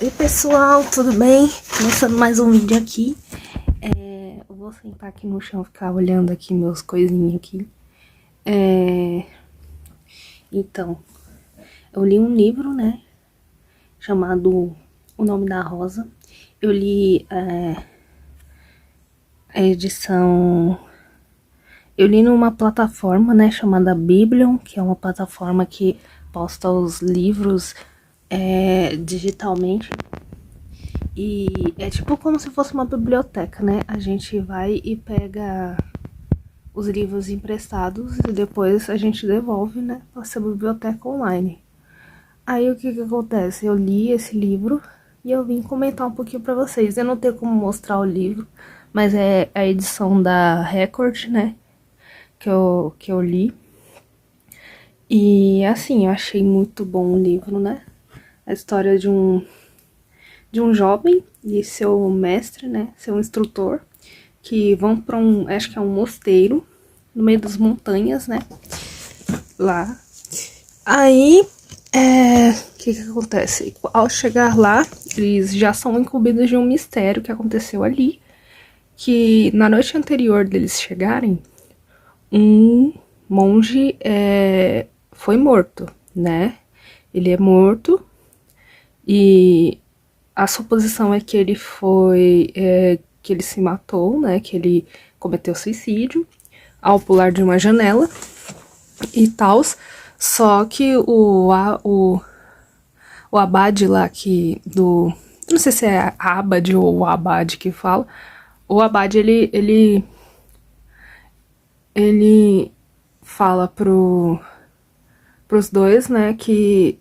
Oi pessoal, tudo bem? Começando mais um vídeo aqui. Eu vou sentar aqui no chão, ficar olhando aqui meus coisinhas aqui. Então, eu li um livro, né? Chamado O Nome da Rosa. Eu li a edição... Eu li numa plataforma, né? Chamada Biblion, que é uma plataforma que posta os livros digitalmente. E é tipo como se fosse uma biblioteca, né? A gente vai e pega os livros emprestados e depois a gente devolve, né? Pra essa biblioteca online. Aí o que acontece? Eu li esse livro e eu vim comentar um pouquinho pra vocês. Eu não tenho como mostrar o livro, mas é a edição da Record, né? Que eu li. E assim, eu achei muito bom o livro, né? A história de um jovem e seu mestre, né, seu instrutor, que vão para acho que é um mosteiro, no meio das montanhas, né, lá. Aí, o que acontece? Ao chegar lá, eles já são incumbidos de um mistério que aconteceu ali, que na noite anterior deles chegarem, um monge foi morto, né, ele é morto e a suposição é que ele que ele se matou, né? Que ele cometeu suicídio ao pular de uma janela e tal. Só que o abade lá não sei se é abade ou o abade que fala. O abade, ele fala pros dois, né? Que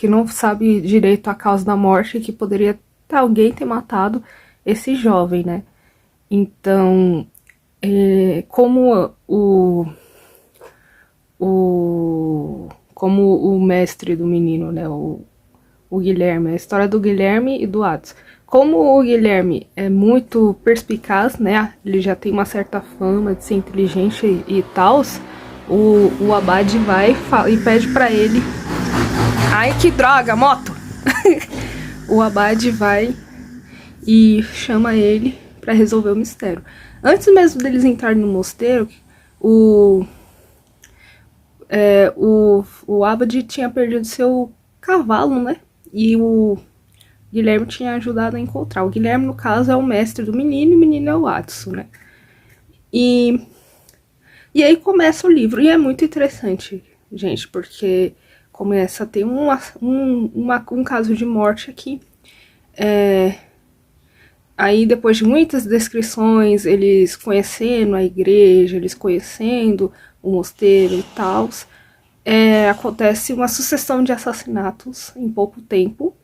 não sabe direito a causa da morte, que poderia alguém ter matado esse jovem, né? Então, como o mestre do menino, né? O Guilherme, a história do Guilherme e do Atos. Como o Guilherme é muito perspicaz, né? Ele já tem uma certa fama de ser inteligente e tal. O Abade vai e pede pra ele... Ai, que droga, moto! O Abade vai e chama ele pra resolver o mistério. Antes mesmo deles entrarem no mosteiro, o Abade tinha perdido seu cavalo, né? E o Guilherme tinha ajudado a encontrar. O Guilherme, no caso, é o mestre do menino e o menino é o Atsu, né? E aí começa o livro. E é muito interessante, gente, porque começa a ter um caso de morte aqui. Aí, depois de muitas descrições, eles conhecendo a igreja, eles conhecendo o mosteiro e tal, acontece uma sucessão de assassinatos em pouco tempo.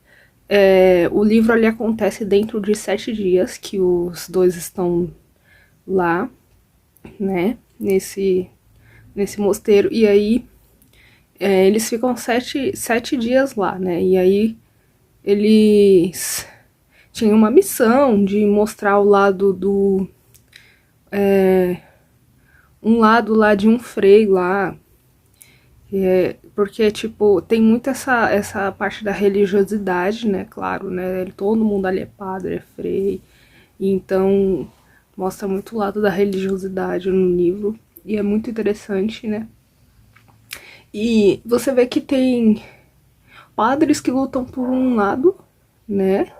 O livro ali acontece dentro de 7 dias que os dois estão lá, né, nesse mosteiro. E aí, eles ficam 7 dias lá, né, e aí eles tinha uma missão de mostrar o lado um lado lá de um frei lá, porque, tipo, tem muito essa parte da religiosidade, né, claro, né, todo mundo ali é padre, é frei, então mostra muito o lado da religiosidade no livro, e é muito interessante, né, e você vê que tem padres que lutam por um lado, né,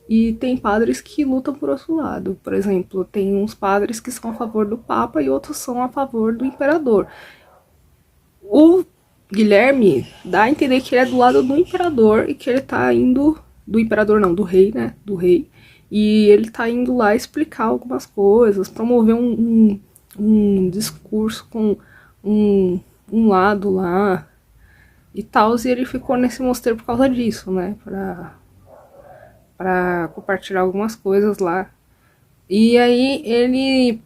e tem padres que lutam por outro lado. Por exemplo, tem uns padres que são a favor do Papa e outros são a favor do Imperador. O Guilherme dá a entender que ele é do lado do Imperador e que ele tá indo... Do Imperador não, do Rei, né? Do Rei. E ele tá indo lá explicar algumas coisas, promover um discurso com um lado lá e tal. E ele ficou nesse mosteiro por causa disso, né? Pra compartilhar algumas coisas lá. E aí ele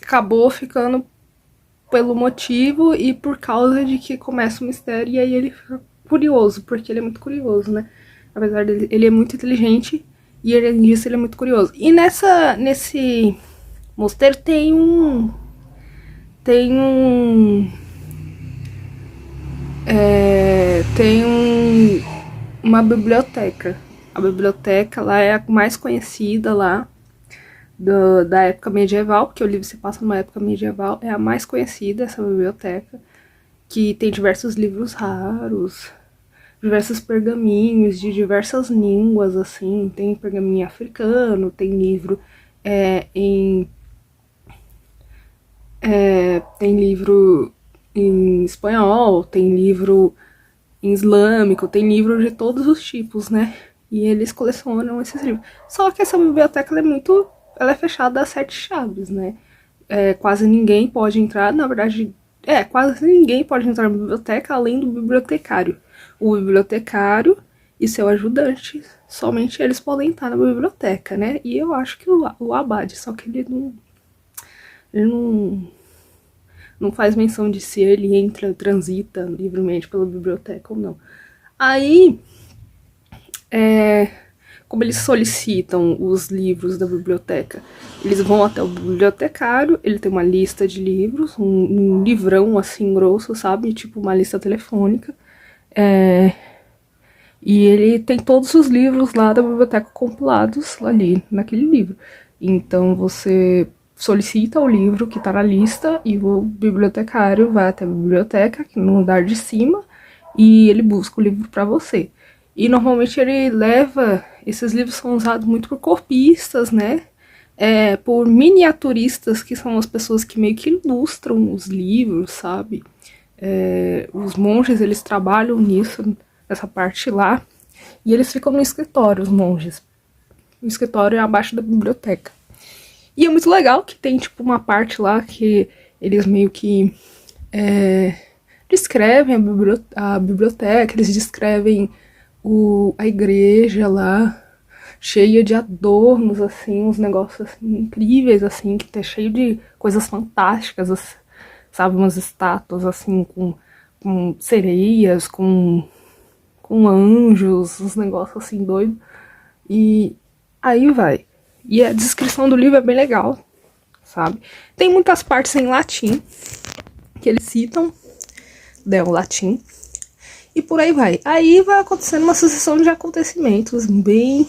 acabou ficando pelo motivo e por causa de que começa o mistério, e aí ele fica curioso, porque ele é muito curioso, né? Apesar dele, ele é muito inteligente e além disso ele é muito curioso. E nesse mosteiro tem um uma biblioteca. A biblioteca, ela é a mais conhecida lá da época medieval, porque o livro se passa numa época medieval, é a mais conhecida, essa biblioteca, que tem diversos livros raros, diversos pergaminhos de diversas línguas, assim, tem pergaminho africano, tem livro tem livro em espanhol, tem livro em islâmico, tem livro de todos os tipos, né? E eles colecionam esses livros. Só que essa biblioteca ela é fechada a 7 chaves, né? Quase ninguém pode entrar, na verdade, quase ninguém pode entrar na biblioteca além do bibliotecário. O bibliotecário e seu ajudante, somente eles podem entrar na biblioteca, né? E eu acho que o abade, só que ele não faz menção de se ele transita livremente pela biblioteca ou não. Aí, como eles solicitam os livros da biblioteca, eles vão até o bibliotecário, ele tem uma lista de livros, um livrão assim grosso, sabe? Tipo uma lista telefônica. E ele tem todos os livros lá da biblioteca compilados ali, naquele livro. Então você solicita o livro que está na lista e o bibliotecário vai até a biblioteca, no andar de cima, e ele busca o livro para você. E normalmente ele leva... Esses livros são usados muito por corpistas, né? Por miniaturistas, que são as pessoas que meio que ilustram os livros, sabe? Os monges, eles trabalham nisso, nessa parte lá. E eles ficam no escritório, os monges. O escritório é abaixo da biblioteca. E é muito legal que tem, tipo, uma parte lá que eles meio que descrevem a biblioteca, eles descrevem a igreja lá, cheia de adornos, assim, uns negócios assim, incríveis, assim, que tá cheio de coisas fantásticas, assim, sabe, umas estátuas, assim, com sereias, com anjos, uns negócios assim doidos. E aí vai. E a descrição do livro é bem legal, sabe? Tem muitas partes em latim que eles citam, o latim, e por aí vai. Aí vai acontecendo uma sucessão de acontecimentos bem,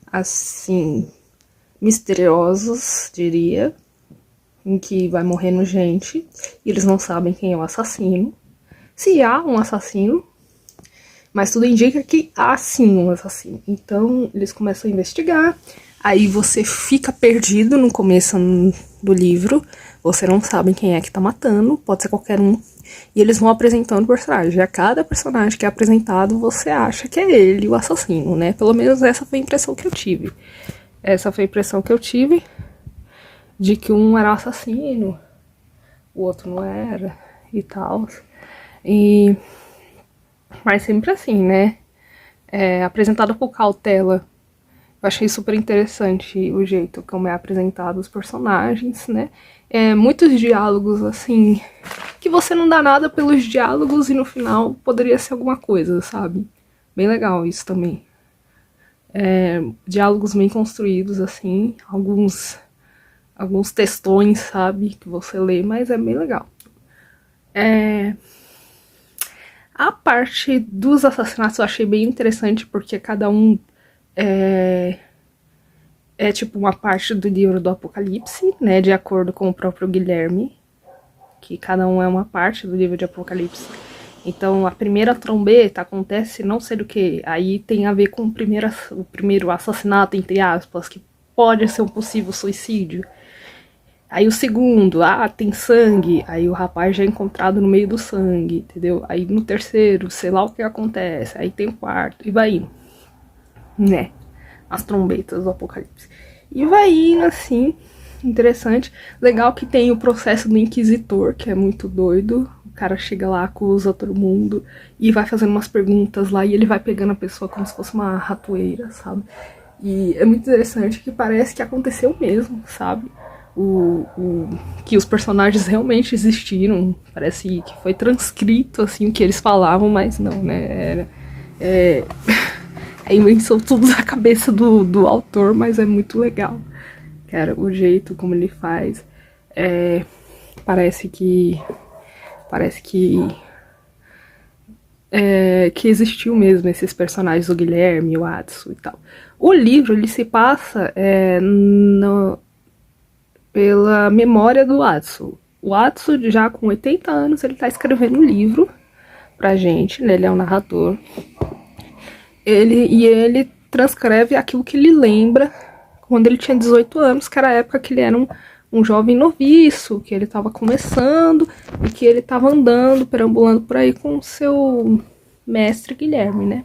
assim, misteriosos, diria, em que vai morrendo gente e eles não sabem quem é o assassino. Se há um assassino, mas tudo indica que há sim um assassino. Então eles começam a investigar. Aí você fica perdido no começo do livro. Você não sabe quem é que tá matando. Pode ser qualquer um. E eles vão apresentando o personagem. A cada personagem que é apresentado, você acha que é ele o assassino, né? Pelo menos essa foi a impressão que eu tive. Essa foi a impressão que eu tive de que um era o assassino, o outro não era e tal. Mas sempre assim, né? Apresentado com cautela. Eu achei super interessante o jeito como é apresentado os personagens, né? Muitos diálogos, assim, que você não dá nada pelos diálogos e no final poderia ser alguma coisa, sabe? Bem legal isso também. Diálogos bem construídos, assim, alguns textões, sabe? Que você lê, mas é bem legal. A parte dos assassinatos eu achei bem interessante, porque cada um é tipo uma parte do livro do Apocalipse, né, de acordo com o próprio Guilherme, que cada um é uma parte do livro de Apocalipse. Então a primeira trombeta acontece não sei do que, aí tem a ver com o primeiro assassinato, entre aspas, que pode ser um possível suicídio. Aí o segundo, tem sangue, aí o rapaz já é encontrado no meio do sangue, entendeu? Aí no terceiro, sei lá o que acontece, aí tem o quarto, e vai indo, né? As trombetas do Apocalipse. E vai indo assim, interessante. Legal que tem o processo do Inquisitor, que é muito doido. O cara chega lá, acusa todo mundo e vai fazendo umas perguntas lá e ele vai pegando a pessoa como se fosse uma ratoeira, sabe? E é muito interessante que parece que aconteceu mesmo, sabe? Que os personagens realmente existiram. Parece que foi transcrito assim o que eles falavam, mas não, né? É invenção tudo da cabeça do autor, mas é muito legal. Cara, o jeito como ele faz. Parece que que existiu mesmo esses personagens, o Guilherme, o Adson e tal. O livro, ele se passa pela memória do Adson. O Adson, já com 80 anos, ele tá escrevendo um livro pra gente, né? Ele é um narrador. Ele transcreve aquilo que ele lembra quando ele tinha 18 anos, que era a época que ele era um jovem noviço, que ele estava começando e que ele estava andando, perambulando por aí com o seu mestre Guilherme, né?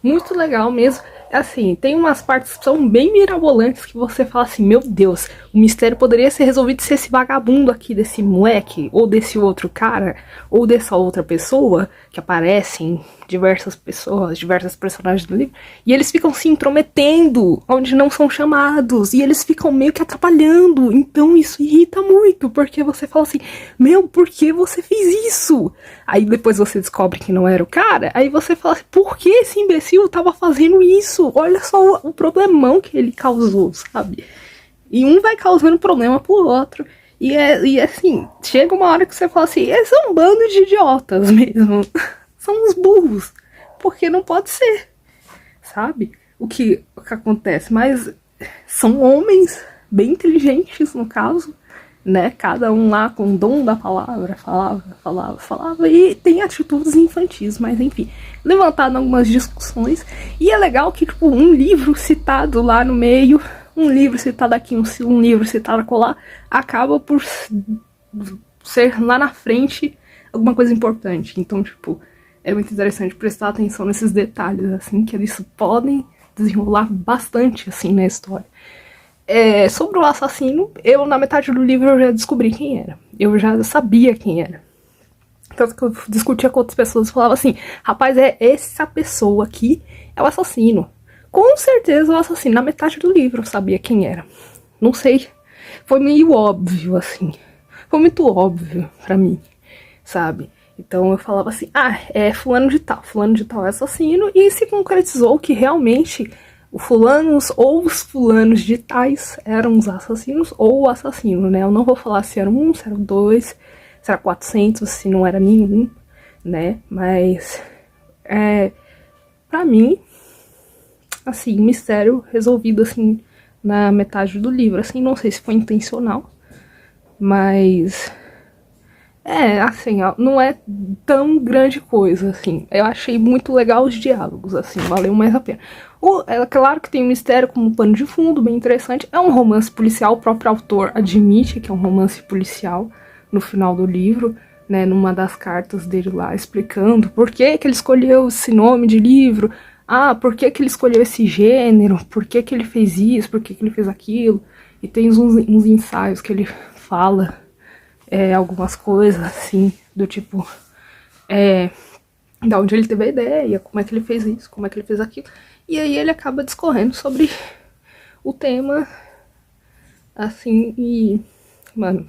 Muito legal mesmo. Assim, tem umas partes que são bem mirabolantes que você fala assim, meu Deus, o mistério poderia ser resolvido se esse vagabundo aqui, desse moleque, ou desse outro cara, ou dessa outra pessoa, que aparece em diversas pessoas, diversos personagens do livro, e eles ficam se intrometendo onde não são chamados, e eles ficam meio que atrapalhando, então isso irrita muito, porque você fala assim, meu, por que você fez isso? Aí depois você descobre que não era o cara, aí você fala assim, por que esse imbecil tava fazendo isso? Olha só o problemão que ele causou, sabe? E um vai causando problema pro outro. E assim, chega uma hora que você fala assim, eles são um bando de idiotas mesmo. São uns burros. Porque não pode ser. Sabe? O que acontece. Mas são homens bem inteligentes, no caso. Né? Cada um lá com o dom da palavra. Falava. E tem atitudes infantis, mas enfim. Levantado algumas discussões. E é legal que, tipo, um livro citado lá no meio, um livro citado aqui, um livro citado acolá, acaba por ser lá na frente alguma coisa importante. Então, tipo, é muito interessante prestar atenção nesses detalhes, assim, que eles podem desenrolar bastante, assim, na história. Sobre o assassino, eu, na metade do livro, eu já descobri quem era. Eu já sabia quem era. Tanto que eu discutia com outras pessoas e falava assim, rapaz, essa pessoa aqui é o assassino. Com certeza o assassino, na metade do livro eu sabia quem era. Não sei, foi meio óbvio, assim. Foi muito óbvio pra mim, sabe? Então eu falava assim, é fulano de tal é assassino. E se concretizou que realmente os fulanos de tais eram os assassinos ou o assassino, né? Eu não vou falar se era um, se era dois, se era 400, se não era nenhum, né? Mas, pra mim, assim, mistério resolvido, assim, na metade do livro. Assim, não sei se foi intencional, mas... assim, não é tão grande coisa, assim. Eu achei muito legal os diálogos, assim, valeu mais a pena. É claro que tem um mistério como pano de fundo, bem interessante. É um romance policial, o próprio autor admite que é um romance policial no final do livro, né, numa das cartas dele lá, explicando por que ele escolheu esse nome de livro, por que ele escolheu esse gênero, por que ele fez isso, por que ele fez aquilo. E tem uns ensaios que ele fala algumas coisas, assim, do tipo, da onde ele teve a ideia, como é que ele fez isso, como é que ele fez aquilo. E aí ele acaba discorrendo sobre o tema, assim, e, mano,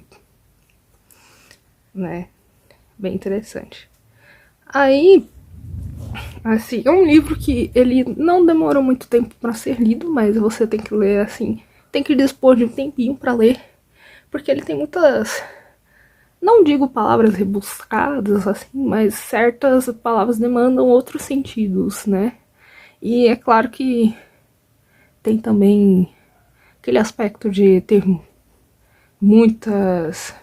né, bem interessante. Aí, assim, é um livro que ele não demorou muito tempo pra ser lido, mas você tem que ler, assim, tem que dispor de um tempinho pra ler, porque ele tem muitas... Não digo palavras rebuscadas, assim, mas certas palavras demandam outros sentidos, né? E é claro que tem também aquele aspecto de ter muitas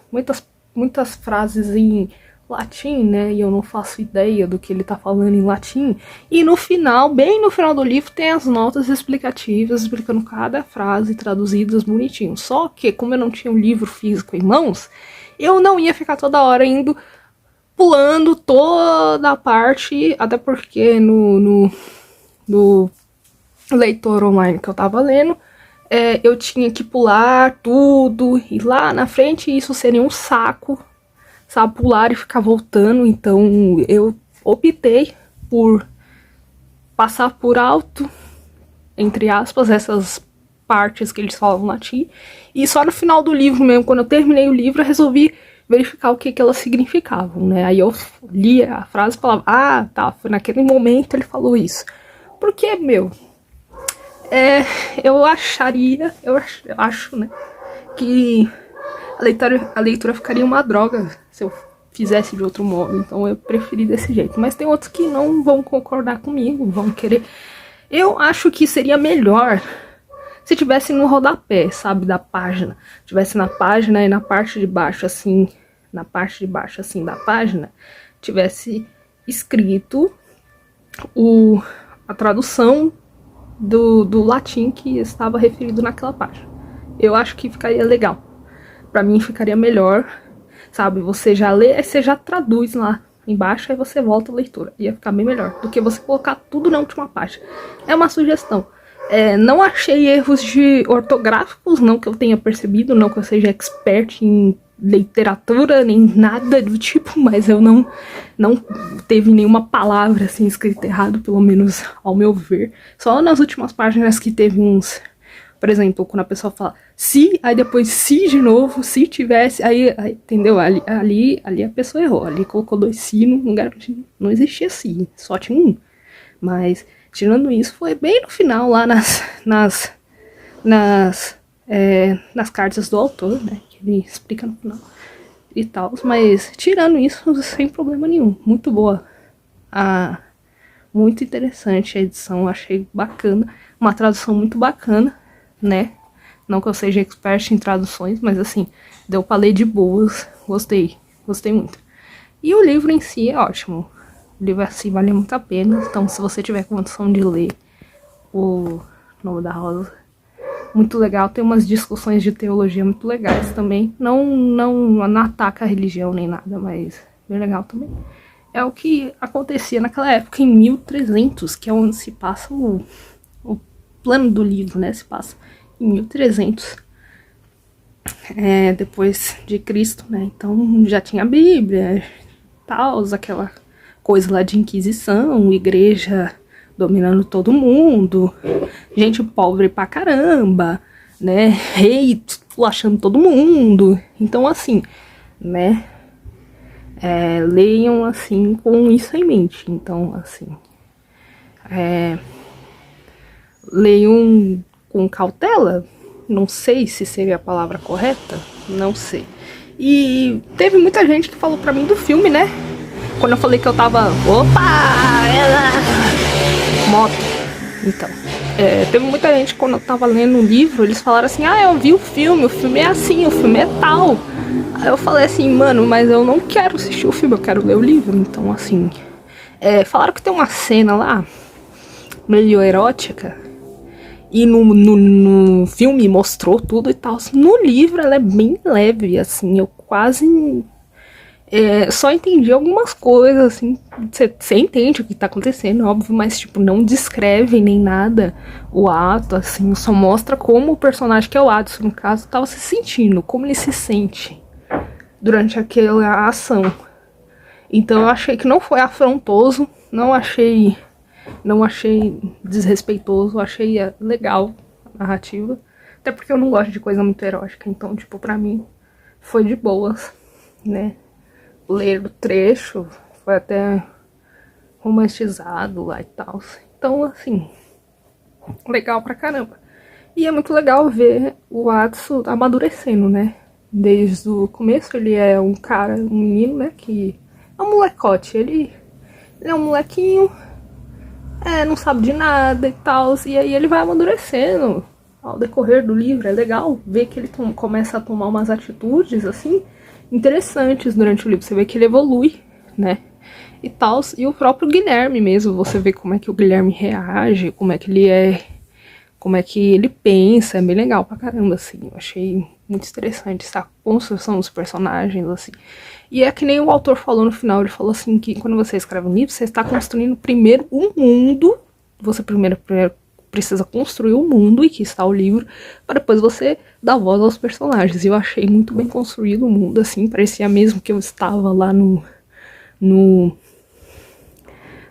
frases em latim, né? E eu não faço ideia do que ele tá falando em latim. E no final, bem no final do livro, tem as notas explicativas explicando cada frase traduzidas bonitinho. Só que, como eu não tinha um livro físico em mãos, eu não ia ficar toda hora indo pulando toda a parte, até porque no leitor online que eu tava lendo, eu tinha que pular tudo, e lá na frente isso seria um saco, sabe, pular e ficar voltando. Então eu optei por passar por alto, entre aspas, essas partes que eles falavam latim, e só no final do livro mesmo, quando eu terminei o livro, eu resolvi verificar o que elas significavam, né? Aí eu lia a frase e falava, tá, foi naquele momento ele falou isso. Porque, meu, eu acho, né, que a leitura ficaria uma droga se eu fizesse de outro modo. Então eu preferi desse jeito. Mas tem outros que não vão concordar comigo, vão querer. Eu acho que seria melhor se tivesse no rodapé, sabe, da página. Tivesse na página e na parte de baixo, assim, na parte de baixo, assim, da página, tivesse escrito a tradução do latim que estava referido naquela página. Eu acho que ficaria legal. Pra mim ficaria melhor, sabe? Você já lê, aí você já traduz lá embaixo, aí você volta a leitura. Ia ficar bem melhor do que você colocar tudo na última página. É uma sugestão. Não achei erros ortográficos, não que eu tenha percebido, não que eu seja expert em literatura, nem nada do tipo, mas eu não teve nenhuma palavra assim escrita errado, pelo menos ao meu ver. Só nas últimas páginas que teve uns, por exemplo, quando a pessoa fala se, aí depois se de novo, se tivesse, aí entendeu? Ali a pessoa errou, ali colocou 2 se no lugar de não existia se, só tinha um. Mas tirando isso, foi bem no final lá nas cartas do autor, né? Que ele explica no final e tal. Mas tirando isso, sem problema nenhum. Muito boa. Muito interessante a edição, achei bacana. Uma tradução muito bacana, né? Não que eu seja expert em traduções, mas assim, deu pra ler de boas. Gostei muito. E o livro em si é ótimo. O livro assim vale muito a pena. Então, se você tiver condição de ler O Nome da Rosa, muito legal. Tem umas discussões de teologia muito legais também. Não ataca a religião nem nada, mas bem legal também. É o que acontecia naquela época, em 1300, que é onde se passa o plano do livro, né? Se passa em 1300, depois de Cristo, né? Então já tinha a Bíblia, tal, aquela coisa lá de Inquisição, igreja dominando todo mundo, gente pobre pra caramba, né, rei achando todo mundo. Então assim, né, leiam assim com isso em mente. Então assim, leiam com cautela, não sei se seria a palavra correta, não sei. E teve muita gente que falou pra mim do filme, né, quando eu falei que eu tava... moto. Então, teve muita gente, quando eu tava lendo o livro, eles falaram assim, eu vi o filme é assim, o filme é tal. Aí eu falei assim, mano, mas eu não quero assistir o filme, eu quero ler o livro. Então, assim, falaram que tem uma cena lá, meio erótica, e no filme mostrou tudo e tal. No livro ela é bem leve, assim, eu quase... só entendi algumas coisas, assim, você entende o que tá acontecendo, óbvio, mas, tipo, não descreve nem nada o ato, assim, só mostra como o personagem, que é o Adson, no caso, tava se sentindo, como ele se sente durante aquela ação. Então eu achei que não foi afrontoso, não achei desrespeitoso, achei legal a narrativa, até porque eu não gosto de coisa muito erótica, então, tipo, pra mim foi de boas, né? Ler o trecho foi até romantizado lá e tal. Então, assim, legal pra caramba. E é muito legal ver o Adson amadurecendo, né? Desde o começo ele é um cara, um menino, né? Que é um molecote. Ele é um molequinho, não sabe de nada e tal. E aí ele vai amadurecendo ao decorrer do livro. É legal ver que ele começa a tomar umas atitudes, assim, interessantes durante o livro. Você vê que ele evolui, né, e tal. E o próprio Guilherme mesmo, você vê como é que o Guilherme reage, como é que ele como é que ele pensa. É bem legal pra caramba, assim. Eu achei muito interessante essa construção dos personagens, assim. E é que nem o autor falou no final, ele falou assim que quando você escreve um livro, você está construindo primeiro um mundo. Você primeiro precisa construir o mundo em que está o livro, para depois você dar voz aos personagens. E eu achei muito bem construído o mundo, assim, parecia mesmo que eu estava lá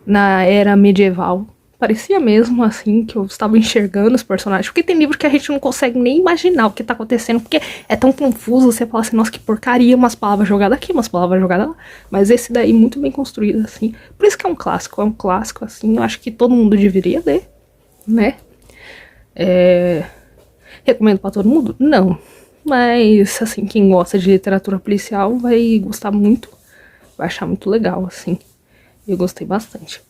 na era medieval. Parecia mesmo, assim, que eu estava enxergando os personagens. Porque tem livro que a gente não consegue nem imaginar o que tá acontecendo, porque é tão confuso, você fala assim, nossa, que porcaria, umas palavras jogadas aqui, umas palavras jogadas lá. Mas esse daí, muito bem construído, assim. Por isso que é um clássico, assim, eu acho que todo mundo deveria ler, né? Recomendo pra todo mundo? Não. Mas, assim, quem gosta de literatura policial vai gostar muito. vai achar muito legal, assim. Eu gostei bastante.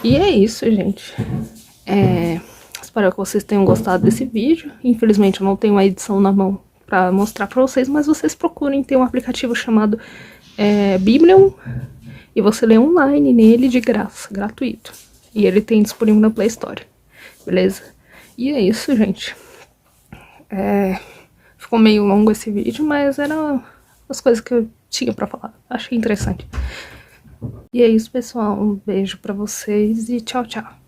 E é isso, gente. Espero que vocês tenham gostado desse vídeo. Infelizmente eu não tenho a edição na mão pra mostrar pra vocês, mas vocês procurem, tem um aplicativo chamado Biblion, e você lê online nele de graça, gratuito. E ele tem disponível na Play Store, beleza? E é isso, gente. Ficou meio longo esse vídeo, mas eram as coisas que eu tinha pra falar. Achei interessante. E é isso, pessoal. Um beijo pra vocês e tchau, tchau.